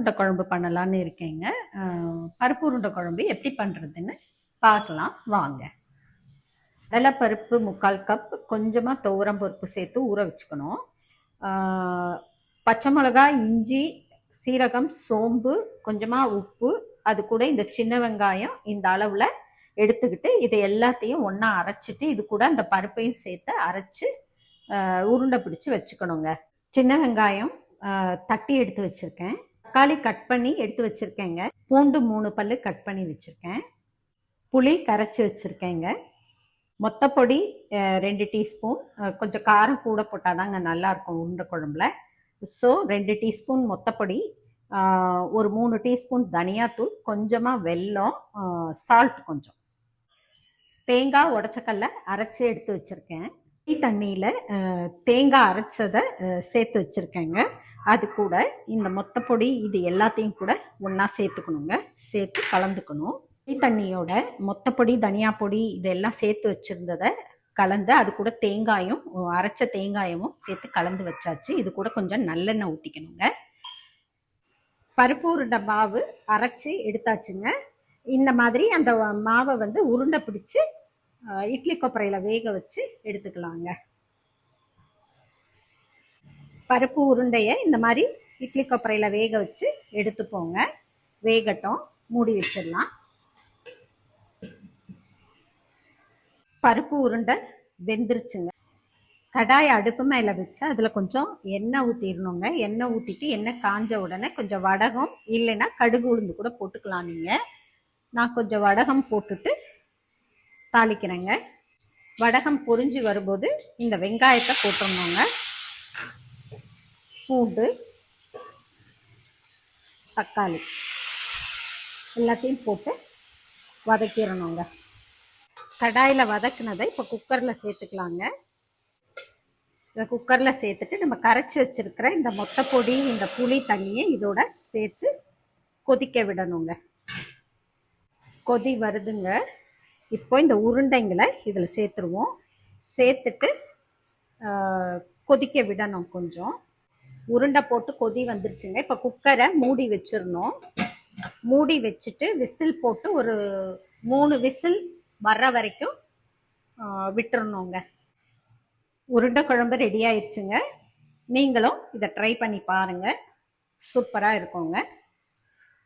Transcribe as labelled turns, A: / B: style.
A: உருண்டை குழம்பு பண்ணலான்னு இருக்கேங்க. பருப்பு உருண்டை குழம்பு எப்படி பண்ணுறதுன்னு பார்க்கலாம் வாங்க. கடலைப்பருப்பு 3/4 கப், கொஞ்சமாக துவரம் பருப்பு சேர்த்து ஊற வச்சுக்கணும். பச்சை மிளகாய், இஞ்சி, சீரகம், சோம்பு, கொஞ்சமாக உப்பு, அது கூட இந்த சின்ன வெங்காயம் இந்த அளவில் எடுத்துக்கிட்டு இதை எல்லாத்தையும் ஒன்றா அரைச்சிட்டு இது கூட அந்த பருப்பையும் சேர்த்து அரைச்சி உருண்டை பிடிச்சி வச்சுக்கணுங்க. சின்ன வெங்காயம் தட்டி எடுத்து வச்சுருக்கேன். தக்காளி கட் பண்ணி எடுத்து வச்சுருக்கேங்க. பூண்டு 3 பல்லு கட் பண்ணி வச்சுருக்கேன். புளி கரைச்சி வச்சுருக்கேங்க. மொத்தப்பொடி 2 டீஸ்பூன். கொஞ்சம் காரம் கூட போட்டால் தாங்க நல்லாயிருக்கும் உருண்டை குழம்புல. ஸோ 2 டீஸ்பூன் மொத்தப்பொடி, ஒரு 3 டீஸ்பூன் தனியாத்தூள், கொஞ்சமாக வெல்லம், சால்ட் கொஞ்சம், தேங்காய் உடச்சக்கல்ல அரைச்சி எடுத்து வச்சுருக்கேன். தண்ணியில் தேங்காய் அரைச்சதை சேர்த்து வச்சுருக்கேங்க. அது கூட இந்த மொத்தப்பொடி இது எல்லாத்தையும் கூட ஒன்றா சேர்த்துக்கணுங்க. சேர்த்து கலந்துக்கணும். தண்ணியோட மொத்தப்பொடி, தனியா பொடி இதெல்லாம் சேர்த்து வச்சுருந்ததை கலந்து அது கூட தேங்காயும் அரைச்ச தேங்காயமும் சேர்த்து கலந்து வச்சாச்சு. இது கூட கொஞ்சம் நல்லெண்ணெய் ஊற்றிக்கணுங்க. பருப்பு உருண்டை மாவு அரைச்சி எடுத்தாச்சுங்க. இந்த மாதிரி அந்த மாவை வந்து உருண்டை பிடிச்சி இட்லி கொப்பரையில் வேக வச்சு எடுத்துக்கலாங்க. பருப்பு உருண்டையை இந்த மாதிரி இட்லி கொப்பரையில் வேக வச்சு எடுத்துப்போங்க. வேகட்டும், மூடி வச்சிடலாம். பருப்பு உருண்டை வெந்துருச்சுங்க. கடாய் அடுப்பு மேலே வச்சு அதில் கொஞ்சம் எண்ணெய் ஊற்றிடணுங்க. எண்ணெய் ஊற்றிட்டு எண்ணெய் காஞ்ச உடனே கொஞ்சம் வடகம் இல்லைன்னா கடுகு உளுந்து கூட போட்டுக்கலாம் நீங்கள். நான் கொஞ்சம் வடகம் போட்டுட்டு தாளிக்கிறேங்க. வடகம் பொரிஞ்சு வரும்போது இந்த வெங்காயத்தை போட்டுடணுங்க. பூண்டு, தக்காளி எல்லாத்தையும் போட்டு வதக்கிடணுங்க. கடாயில் வதக்குனதை இப்போ குக்கரில் சேர்த்துக்கலாங்க. இந்த குக்கரில் சேர்த்துட்டு நம்ம கரைச்சி வச்சுருக்கிற இந்த மொத்தப்பொடி, இந்த புளி தண்ணியை இதோட சேர்த்து கொதிக்க விடணுங்க. கொதி வருதுங்க. இப்போ இந்த உருண்டைங்களை இதில் சேர்த்துருவோம். சேர்த்துட்டு கொதிக்க விடணும். கொஞ்சம் உருண்டை போட்டு கொதி வந்துருச்சுங்க. இப்போ குக்கரை மூடி வச்சிடணும். மூடி வச்சுட்டு விசில் போட்டு ஒரு 3 விசில் வர்ற வரைக்கும் விட்டுறணுங்க. உருண்டை குழம்பு ரெடி ஆயிடுச்சுங்க. நீங்களும் இதை ட்ரை பண்ணி பாருங்கள். சூப்பராக இருக்குங்க.